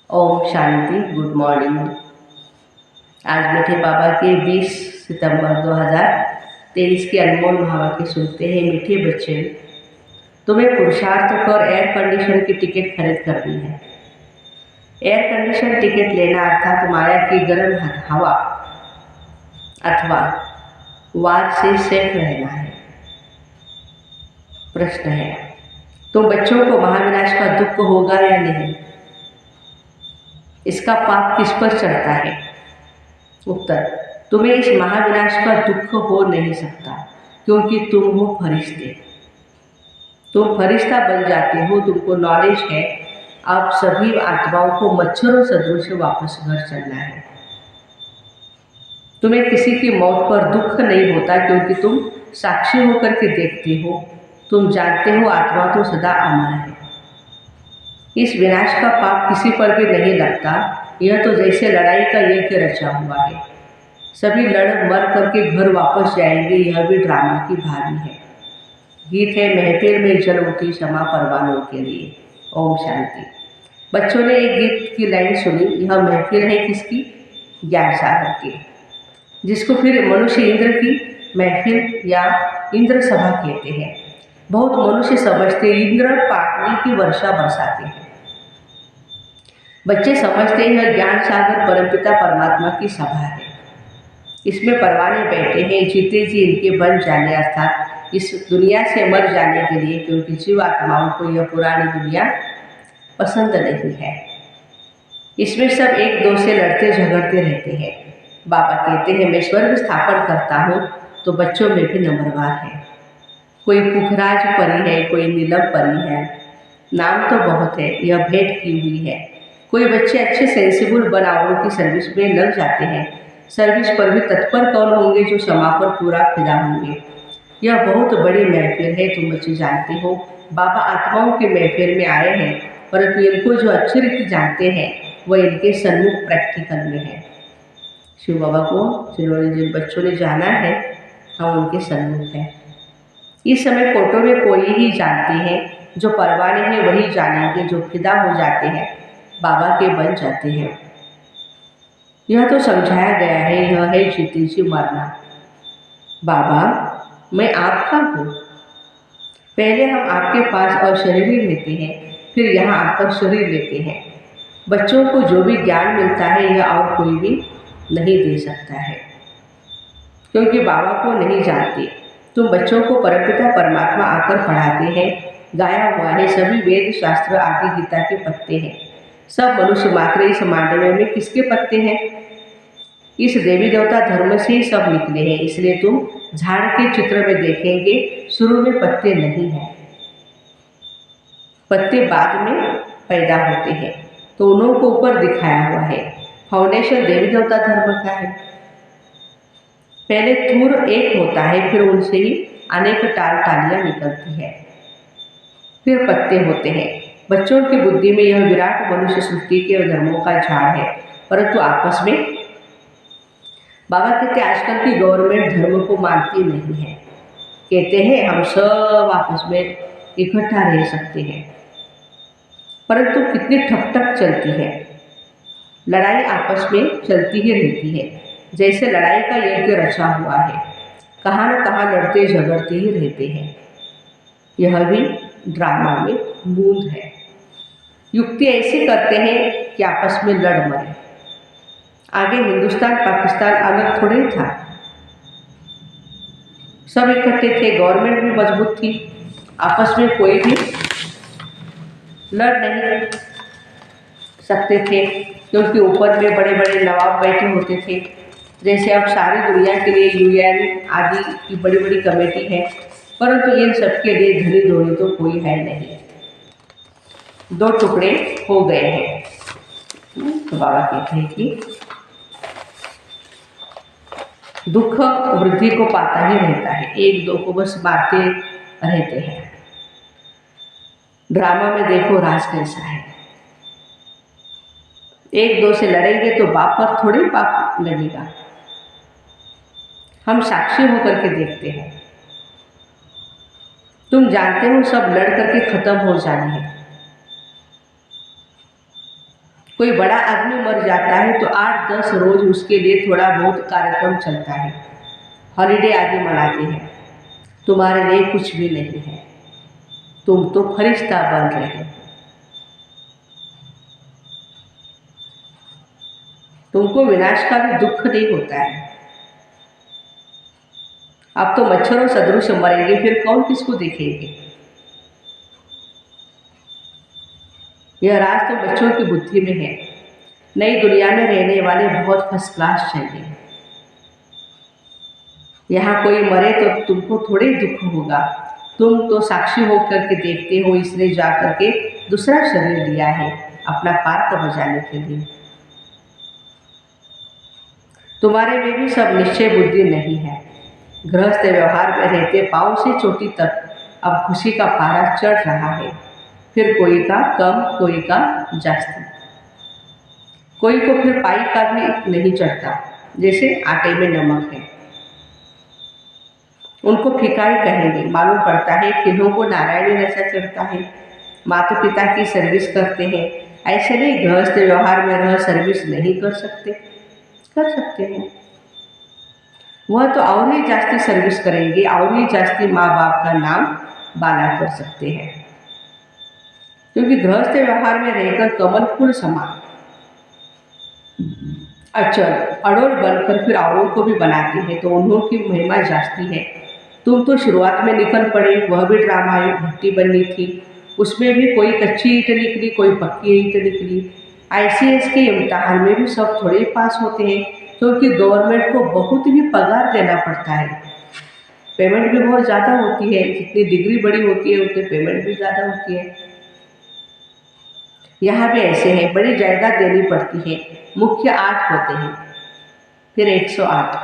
Om Shanti. Good morning. आज मीठे बाबा के 20 सितंबर 2023 के अनमोल महावाक्य सुनते हैं। मीठे बच्चे, तुम्हें पुरुषार्थ कर एयर कंडीशन की टिकट खरीद करनी है। एयर कंडीशन टिकट लेना अर्थात माया की गर्म हवा अथवा वार से सेफ रहना है। प्रश्न है, तुम बच्चों को महाविनाश का दुख होगा या नहीं? इसका पाप किस पर चढ़ता है? उत्तर, तुम्हें इस महाविनाश का दुख हो नहीं सकता, क्योंकि तुम हो फरिश्ते। तुम फरिश्ता बन जाते हो। तुमको नॉलेज है आप सभी आत्माओं को मच्छरों सदृश वापस घर चलना है। तुम्हें किसी की मौत पर दुख नहीं होता, क्योंकि तुम साक्षी होकर के देखते हो। तुम जानते हो आत्मा तो सदा अमर है। इस विनाश का पाप किसी पर भी नहीं लगता। यह तो जैसे लड़ाई का यज्ञ रचा हुआ है। सभी लड़ मर करके घर वापस जाएंगे। यह भी ड्रामा की भागी है। गीत है, महफिल में जल उठी क्षमा परवानों के लिए। ओम शांति। बच्चों ने एक गीत की लाइन सुनी। यह महफिल है किसकी? ज्ञान सागर की, जिसको फिर मनुष्य इंद्र की महफिल या इंद्र सभा कहते हैं। बहुत मनुष्य समझते इंद्र पाटनी की वर्षा बरसाते हैं। बच्चे समझते हैं ज्ञान सागर परमपिता परमात्मा की सभा है। इसमें परवाने बैठे हैं, जीते जी इनके बन जाने अर्थात इस दुनिया से मर जाने के लिए, क्योंकि जीव आत्माओं को यह पुरानी दुनिया पसंद नहीं है। इसमें सब एक दो से लड़ते झगड़ते रहते हैं। बाबा कहते हैं, मैं स्वर्ग स्थापन करता हूँ तो बच्चों में भी नंबरवार है। कोई पुखराज परी है, कोई नीलम परी है, नाम तो बहुत है। यह भेंट की हुई है। कोई बच्चे अच्छे सेंसिबल बनावरों की सर्विस में लग जाते हैं। सर्विस पर भी तत्पर कौन होंगे जो क्षमा पर पूरा फिदा होंगे। यह बहुत बड़ी महफिल है। तुम बच्चे जानते हो बाबा आत्माओं के महफिल में आए हैं, परंतु इनको जो अच्छी रीति जानते हैं वह इनके सन्मुख प्रैक्टिकल में है। शिव बाबा को जिन बच्चों ने जाना है, हम उनके सन्मुख हैं। इस समय फोटो में कोई ही जानते हैं। जो परवाने हैं वही जानेंगे। जो फिदा हो जाते हैं बाबा के बन जाते हैं। यह तो समझाया गया है। यह है जीते जी मरना। बाबा, मैं आपका हूँ। पहले हम आपके पास अशरीरी लेते हैं, फिर यहाँ आकर शरीर लेते हैं। बच्चों को जो भी ज्ञान मिलता है यह और कोई भी नहीं दे सकता है, क्योंकि बाबा को नहीं जानते। तुम बच्चों को परमपिता परमात्मा आकर पढ़ाते हैं। गाया हुआ है, सभी वेद शास्त्र आदि गीता के पत्ते हैं। सब मनुष्य मात्र इस मांडव्य में किसके पत्ते हैं? इस देवी देवता धर्म से ही सब निकले हैं। इसलिए तुम झाड़ के चित्र में देखेंगे शुरू में पत्ते नहीं हैं, पत्ते बाद में पैदा होते हैं। तो उन्हों को ऊपर दिखाया हुआ है। फाउंडेशन देवी देवता धर्म का है। पहले थूर एक होता है, फिर उनसे ही अनेक टालियां निकलती है, फिर पत्ते होते हैं। बच्चों की बुद्धि में यह विराट मनुष्य सृष्टि के धर्मों का झाड़ है, परंतु आपस में बाबा कहते आजकल की गवर्नमेंट धर्म को मानती नहीं है। कहते हैं हम सब आपस में इकट्ठा रह सकते हैं, परंतु कितनी ठक ठक चलती है। लड़ाई आपस में चलती ही रहती है। जैसे लड़ाई का यज्ञ रचा हुआ है, कहाँ न कहाँ लड़ते झगड़ते ही रहते हैं। यह भी ड्रामा में बूंद है। युक्ति ऐसी करते हैं कि आपस में लड़ मरे। आगे हिंदुस्तान पाकिस्तान अलग थोड़े था, सब इकट्ठे थे। गवर्नमेंट भी मजबूत थी। आपस में कोई भी लड़ नहीं सकते थे, क्योंकि ऊपर में बड़े बड़े नवाब बैठे होते थे। जैसे अब सारी दुनिया के लिए UN आदि की बड़ी बड़ी कमेटी है, परंतु इन सबके लिए धनी धोनी तो कोई है नहीं। दो टुकड़े हो गए हैं। तो बाबा कहते हैं कि दुख वृद्धि को पाता ही रहता है। एक दो को बस मारते रहते हैं। ड्रामा में देखो राज कैसा है। एक दो से लड़ेंगे तो बाप पर थोड़ी पाप लगेगा। हम साक्षी होकर के देखते हैं। तुम जानते हो सब लड़ करके खत्म हो जाने हैं। कोई बड़ा आदमी मर जाता है तो 8-10 रोज उसके लिए थोड़ा बहुत कार्यक्रम चलता है, हॉलीडे आदि मनाते हैं। तुम्हारे लिए कुछ भी नहीं है, तुम तो फरिश्ता बन रहे हो। तुमको विनाश का भी दुख नहीं होता है। अब तो मच्छरों सदृश मरेंगे, फिर कौन किसको देखेंगे। यह राज तो बच्चों की बुद्धि में है। नई दुनिया में रहने वाले बहुत फर्स्ट क्लास चाहिए। यहाँ कोई मरे तो तुमको थोड़े दुख होगा। तुम तो साक्षी होकर के देखते हो, इसने जा करके दूसरा शरीर लिया है अपना पार्क बजाने के लिए। तुम्हारे में भी सब निश्चय बुद्धि नहीं है। गृहस्थ व्यवहार में रहते पाँव से चोटी तक अब खुशी का पारा चढ़ रहा है, फिर कोई का कम, कोई का जास्ती। कोई को फिर पाई का भी नहीं चढ़ता, जैसे आटे में नमक है। उनको फीका ही कहेंगे। मालूम पड़ता है किन्हों को नारायणी नशा चढ़ता है, माता पिता की सर्विस करते हैं। ऐसे नहीं गृहस्थ व्यवहार में रह सर्विस नहीं कर सकते, कर सकते हैं। वह तो और ही जास्ती सर्विस करेंगे, और ही जास्ती माँ बाप का नाम बाला कर सकते हैं। क्योंकि गृहस्थ व्यवहार में रहकर कमल फूल समान अचल अड़ोल बनकर फिर औरों को भी बनाते हैं, तो उन्हों की महिमा जास्ती है। तुम तो शुरुआत में निकल पड़े, वह भी ड्रामा भट्टी बननी थी, उसमें भी कोई कच्ची ईंट निकली, कोई पक्की ईंट निकली। ICS के इम्तिहान में भी सब थोड़े पास होते हैं, क्योंकि गवर्नमेंट को बहुत ही पगार देना पड़ता है। पेमेंट भी बहुत ज़्यादा होती है, जितनी डिग्री बड़ी होती है उतनी पेमेंट भी ज़्यादा होती है। यहाँ भी ऐसे है, बड़ी जायदाद देनी पड़ती है। मुख्य 8 होते हैं, फिर 108।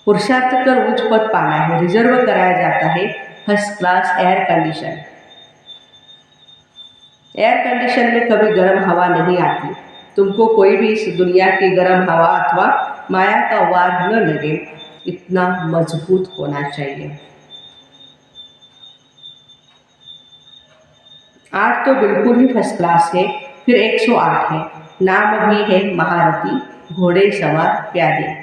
पुरुषार्थ कर उच्च पद पाना है, रिजर्व कराया जाता है first class air condition. Air condition में कभी गर्म हवा नहीं आती। तुमको कोई भी इस दुनिया की गर्म हवा अथवा माया का वार न लगे, इतना मजबूत होना चाहिए। 8 तो बिल्कुल ही फर्स्ट क्लास है, फिर 108 है। नाम भी है महारथी, घोड़े सवार प्यादे।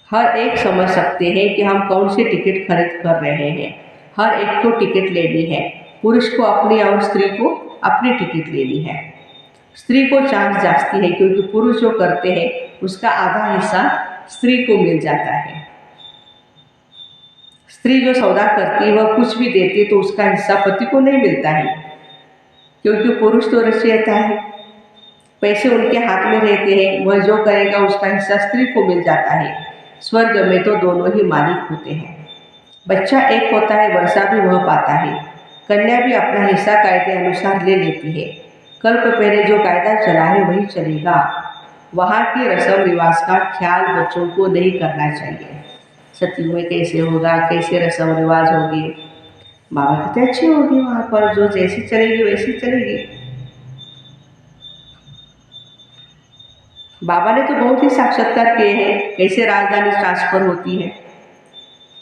हर एक समझ सकते हैं कि हम कौन से टिकट खरीद कर रहे हैं। हर एक को टिकट लेनी है, पुरुष को अपनी और स्त्री को अपनी टिकट लेनी है। स्त्री को चांस जास्ती है, क्योंकि पुरुष जो करते हैं उसका आधा हिस्सा स्त्री को मिल जाता है। स्त्री जो सौदा करती है वह कुछ भी देती है तो उसका हिस्सा पति को नहीं मिलता है, क्योंकि पुरुष तो रचयिता है, पैसे उनके हाथ में रहते हैं। वह जो करेगा उसका हिस्सा स्त्री को मिल जाता है। स्वर्ग में तो दोनों ही मालिक होते हैं। बच्चा एक होता है, वर्षा भी वह पाता है। कन्या भी अपना हिस्सा कायदे अनुसार ले लेती है। कल्प पहले जो कायदा चला है वही चलेगा। वहाँ की रस्म रिवाज का ख्याल बच्चों को नहीं करना चाहिए। सतयुग में कैसे होगा, कैसे रस्म रिवाज होगी। बाबा कहते अच्छी होगी, वहाँ पर जो जैसी चलेगी वैसी चलेगी। बाबा ने तो बहुत ही साक्षात्कार किए हैं, कैसे राजधानी ट्रांसफर होती है।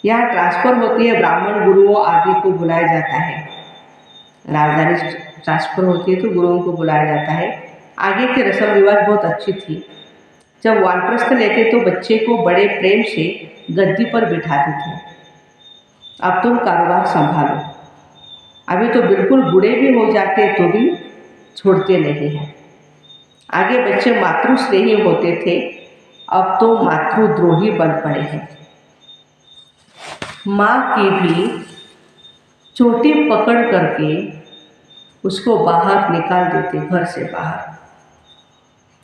यहाँ ट्रांसफर होती है, ब्राह्मण गुरुओं आदि को बुलाया जाता है। राजधानी ट्रांसफर होती है तो गुरुओं को बुलाया जाता है। आगे की रस्म रिवाज बहुत अच्छी थी। जब वानप्रस्थ लेते तो बच्चे को बड़े प्रेम से गद्दी पर बिठाते थे। अब तुम कारोबार संभालो। अभी तो बिल्कुल बूढ़े भी हो जाते तो भी छोड़ते नहीं हैं। आगे बच्चे मातृस्नेही होते थे, अब तो मातृद्रोही बन पड़े हैं। माँ की भी चोटी पकड़ करके उसको बाहर निकाल देते, घर से बाहर।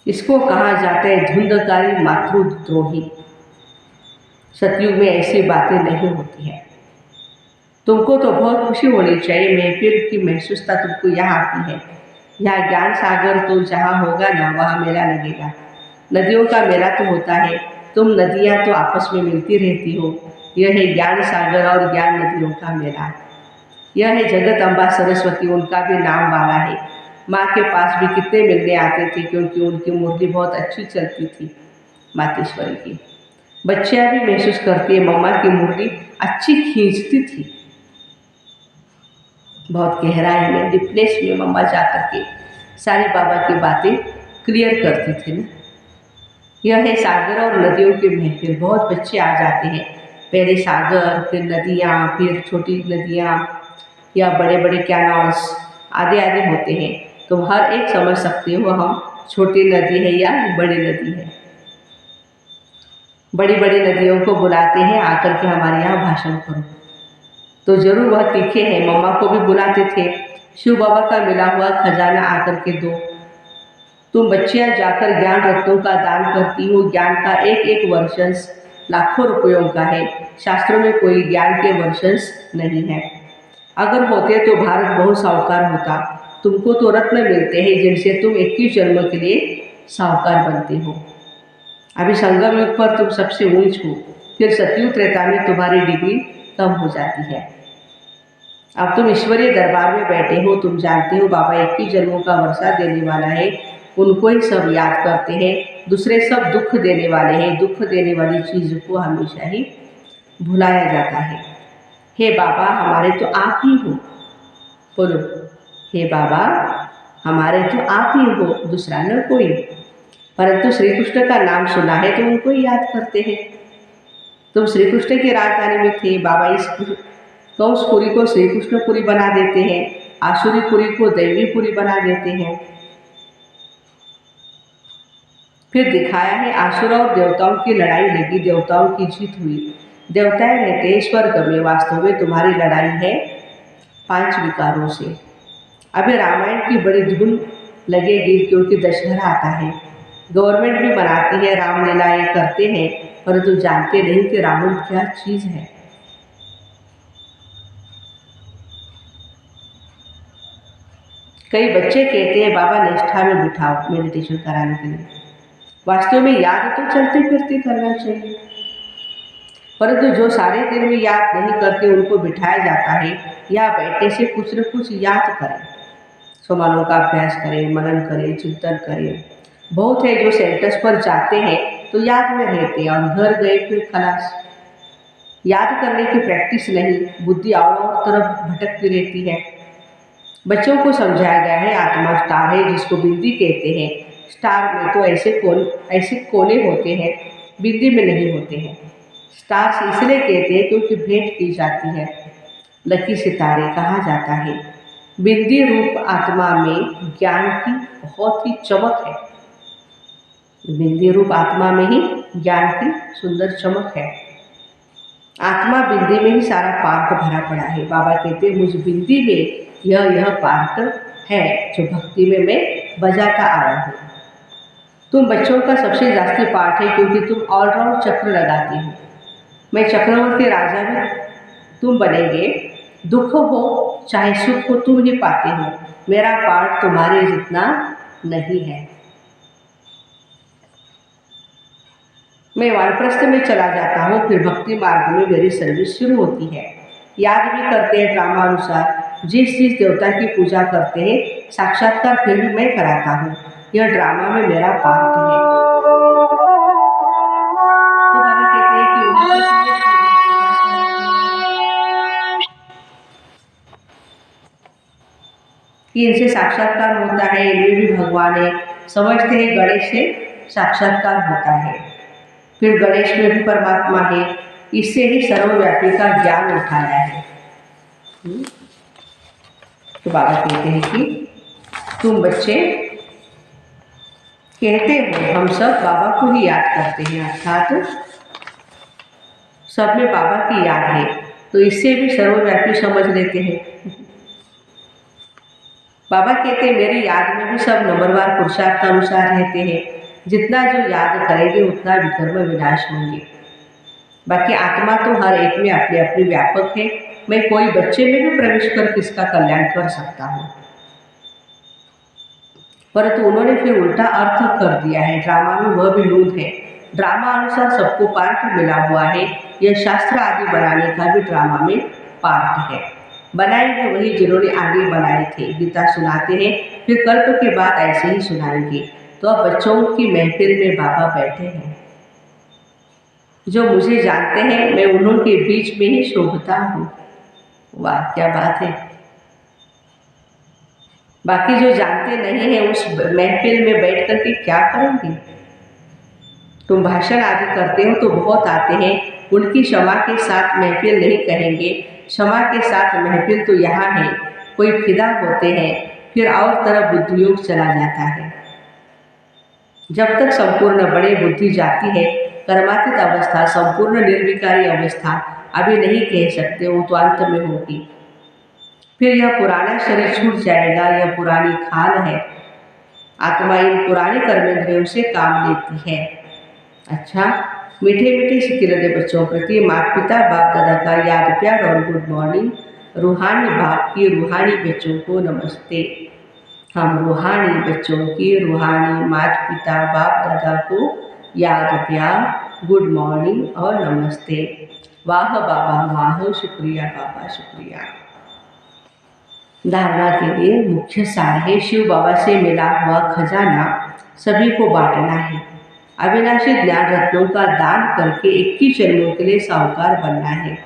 इसको कहा जाता है धुंधकारी मातृद्रोही। सतयुग में ऐसी बातें नहीं होती हैं। तुमको तो बहुत खुशी होनी चाहिए, महफिल की महसूसता तुमको यहाँ आती है। यहाँ ज्ञान सागर तो जहाँ होगा ना वहाँ मेला लगेगा। नदियों का मेला तो होता है, तुम नदियाँ तो आपस में मिलती रहती हो। यह है ज्ञान सागर और ज्ञान नदियों का मेला। यह है जगत अम्बा सरस्वती, उनका भी नाम वाला है। माँ के पास भी कितने मिलने आते थे, क्योंकि उनकी मुरली बहुत अच्छी चलती थी मातेश्वरी की। बच्चियाँ भी महसूस करती है मम्मा की मुरली अच्छी खींचती थी। बहुत गहराई में, डिपनेस में मम्मा जा करके सारी बाबा की बातें क्लियर करती थी ना। यह है सागर और नदियों के महफिल। बहुत बच्चे आ जाते हैं, पहले सागर, फिर नदियाँ, फिर छोटी नदियाँ या बड़े बड़े कैनाल्स आदि आदि होते हैं। तो हर एक समझ सकते हो हम छोटी नदी है या बड़ी नदी है। बड़ी बड़ी नदियों को बुलाते हैं आकर के हमारे यहाँ भाषण करो, तो जरूर वह तीखे हैं। मम्मा को भी बुलाते थे, शिव बाबा का मिला हुआ खजाना आकर के दो। तुम बच्चियां जाकर ज्ञान रत्नों का दान करती हो। ज्ञान का एक एक वर्षंस लाखों रुपयों का है। शास्त्रों में कोई ज्ञान के वर्षंस नहीं है। अगर होते तो भारत बहुत साहूकार होता। तुमको तो रत्न मिलते हैं जिनसे तुम 21 जन्म के लिए साहूकार बनते हो। अभी संगम युग पर तुम सबसे ऊंच हो, फिर सतयुग त्रेता में तुम्हारी डिग्री कम हो जाती है। अब तुम ईश्वरीय दरबार में बैठे हो। तुम जानते हो बाबा 21 जन्मों का वर्षा देने वाला है, उनको ही सब याद करते हैं। दूसरे सब दुख देने वाले हैं। दुख देने वाली चीज़ को हमेशा ही भुलाया जाता है। हे बाबा हमारे तो आप ही हो। बोलो, हे बाबा हमारे तो आप ही हो, दूसरा न कोई। परंतु श्री कृष्ण का नाम सुना है तो उनको ही याद करते हैं। तुम श्री कृष्ण की राजधानी में थे। बाबा इस कंसपुरी को श्री कृष्णपुरी बना देते हैं, आसुरीपुरी को दैवीपुरी बना देते हैं। फिर दिखाया है आसुर और देवताओं की लड़ाई लगी, देवताओं की जीत हुई। देवताएं रहते स्वर्ग में। वास्तव में तुम्हारी लड़ाई है 5 विकारों से। अभी रामायण की बड़ी धुन लगेगी क्योंकि दशहरा आता है। गवर्नमेंट भी बनाती है, रामलीलाएं करते हैं, परंतु जानते नहीं कि रावण क्या चीज़ है। कई बच्चे कहते हैं बाबा निष्ठा में बिठाओ मेडिटेशन कराने के लिए। वास्तव में याद तो चलते फिरते करना चाहिए, परंतु जो सारे दिन में याद नहीं करते उनको बिठाया जाता है या बैठने से कुछ न कुछ याद करें। समानों का अभ्यास करें, मनन करें, चिंतन करें। बहुत है जो सेंटर्स पर जाते हैं तो याद में रहते हैं और घर गए फिर खलास। याद करने की प्रैक्टिस नहीं, बुद्धि और तरफ भटकती रहती है। बच्चों को समझाया गया है आत्मा स्टार है जिसको बिंदी कहते हैं। स्टार में तो ऐसे कोने होते हैं, बिंदी में नहीं होते हैं। स्टार्स इसलिए कहते हैं क्योंकि भेंट की जाती है। लकी सितारे कहा जाता है। बिंदी रूप आत्मा में ज्ञान की बहुत ही चमक है। बिंदी रूप आत्मा में ही ज्ञान की सुंदर चमक है। आत्मा बिंदी में ही सारा पार्ट भरा पड़ा है। बाबा कहते हैं मुझ बिंदी में यह पार्ट है जो भक्ति में मैं बजाता आया हूँ। तुम बच्चों का सबसे जास्ती पार्ट है क्योंकि तुम ऑलराउंड चक्र लगाती हो। मैं चक्रवर्ती राजा भी तुम बनेंगे। दुख हो चाहे सुख हो तुम ही पाते हो। मेरा पार्ट तुम्हारे जितना नहीं है। मैं वानप्रस्थ में चला जाता हूँ, फिर भक्ति मार्ग में मेरी सर्विस शुरू होती है। याद भी करते हैं ड्रामा अनुसार। जिस देवता की पूजा करते हैं साक्षात्कार फिर भी मैं कराता हूँ। यह ड्रामा में मेरा पार्ट है। तो बाबा कहते हैं कि इनसे साक्षात्कार होता है, इनमें भी भगवान है। समझते हैं गणेश से साक्षात्कार होता है, फिर गणेश में भी परमात्मा है। इससे ही सर्वव्यापी का ज्ञान उठाया है। तो बाबा कहते हैं कि तुम बच्चे कहते हो हम सब बाबा को ही याद करते हैं, अर्थात सब में बाबा की याद है, तो इससे भी सर्वव्यापी समझ लेते हैं। बाबा कहते हैं मेरी याद में भी सब नंबरवार पुरुषार्थ अनुसार रहते हैं। जितना जो याद करेंगे उतना विकर्म विनाश होंगे। बाकी आत्मा तो हर एक में अपने अपने व्यापक है। मैं कोई बच्चे में भी प्रवेश कर किसका कल्याण कर सकता हूँ, परंतु उन्होंने फिर उल्टा अर्थ कर दिया है। ड्रामा में वह भी लूट है। ड्रामा अनुसार सबको पार्ट मिला हुआ है। यह शास्त्र आदि बनाने का भी ड्रामा में पार्ट है। बनाएंगे वही जिन्होंने आगे बनाए थे। गीता सुनाते हैं, फिर कल्प के बाद ऐसे ही सुनाएंगे। तो अब बच्चों की महफिल में बाबा बैठे हैं। जो मुझे जानते हैं मैं उन्होंने बीच में ही शोभता हूँ। वाह क्या बात है। बाकी जो जानते नहीं हैं उस महफिल में बैठ कर के क्या करेंगे। तुम भाषण आदि करते हो तो बहुत आते हैं, उनकी क्षमा के साथ महफिल नहीं कहेंगे। क्षमा के साथ महफिल तो यहाँ है। कोई फिदा होते हैं, फिर और तरफ बुद्धियोग चला जाता है। जब तक संपूर्ण बड़े बुद्धि जाती है, कर्मातीत अवस्था, संपूर्ण निर्विकारी अवस्था अभी नहीं कह सकते, वो तो अंत में होगी। फिर यह पुराना शरीर छूट जाएगा, यह पुरानी खाल है। आत्मा इन पुराने कर्मेंद्रियों से काम लेती है। अच्छा, मीठे मीठे सिकिलते बच्चों प्रति माता पिता बाप दादा का याद प्यार और गुड मॉर्निंग। रूहानी बाप की रूहानी बच्चों को नमस्ते। हम रूहानी बच्चों की रूहानी माता पिता बाप दादा को याद प्यार, गुड मॉर्निंग और नमस्ते। वाह बाबा वाह, शुक्रिया बाबा शुक्रिया। धारणा के लिए मुख्य सार है, शिव बाबा से मिला हुआ खजाना सभी को बांटना है। अविनाशी ज्ञान रत्नों का दान करके 21 जन्मों के लिए साहूकार बनना है।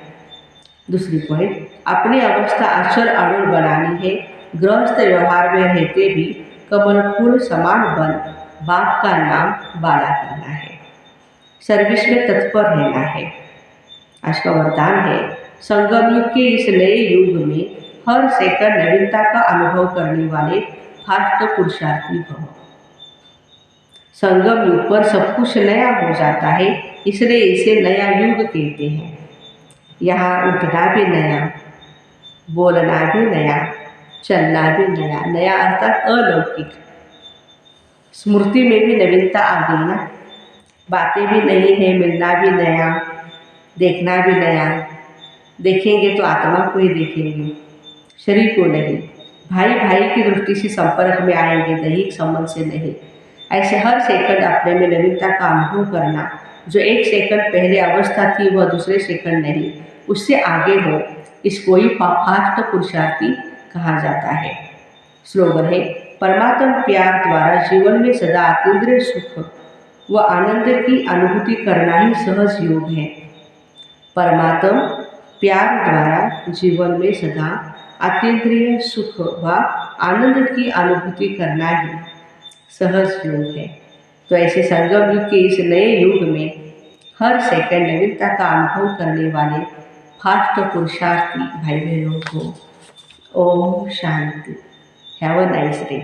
दूसरी पॉइंट, अपनी अवस्था अचल अड़ुल बनानी है। गृहस्थ व्यवहार में रहते भी कमल फूल समान बन बाप का नाम बाला करना है। सर्विस में तत्पर रहना है। आज का वरदान है, संगम युग के इस नए युग में हर सेकंड नवीनता का अनुभव करने वाले फास्ट पुरुषार्थी भव। संगम युग पर सब कुछ नया हो जाता है, इसलिए इसे नया युग कहते हैं। यहाँ उठना भी नया, बोलना भी नया, चलना भी नया। नया अर्थात अलौकिक। स्मृति में भी नवीनता आ गई ना। बातें भी नई है, मिलना भी नया, देखना भी नया। देखेंगे तो आत्मा को ही देखेंगे, शरीर को नहीं। भाई भाई की दृष्टि से संपर्क में आएंगे, दैहिक संबंध से नहीं। ऐसे हर सेकंड अपने में नवीनता का अनुभव करना। जो एक सेकंड पहले अवस्था थी वह दूसरे सेकंड नहीं, उससे आगे हो, इसको ही फास्ट पुरुषार्थी कहा जाता है। स्लोगन है, परमात्मा प्यार द्वारा जीवन में सदा अतीन्द्रिय सुख व आनंद की अनुभूति करना ही सहज योग है। परमात्मा प्यार द्वारा जीवन में सदा अतीन्द्रिय सुख व आनंद की अनुभूति करना ही सहज योग है। तो ऐसे संगम युग के इस नए युग में हर सेकंड नवीनता का अनुभव करने वाले फास्ट पुरुषार्थी भाई बहनों को ओम शांति। Have a nice day.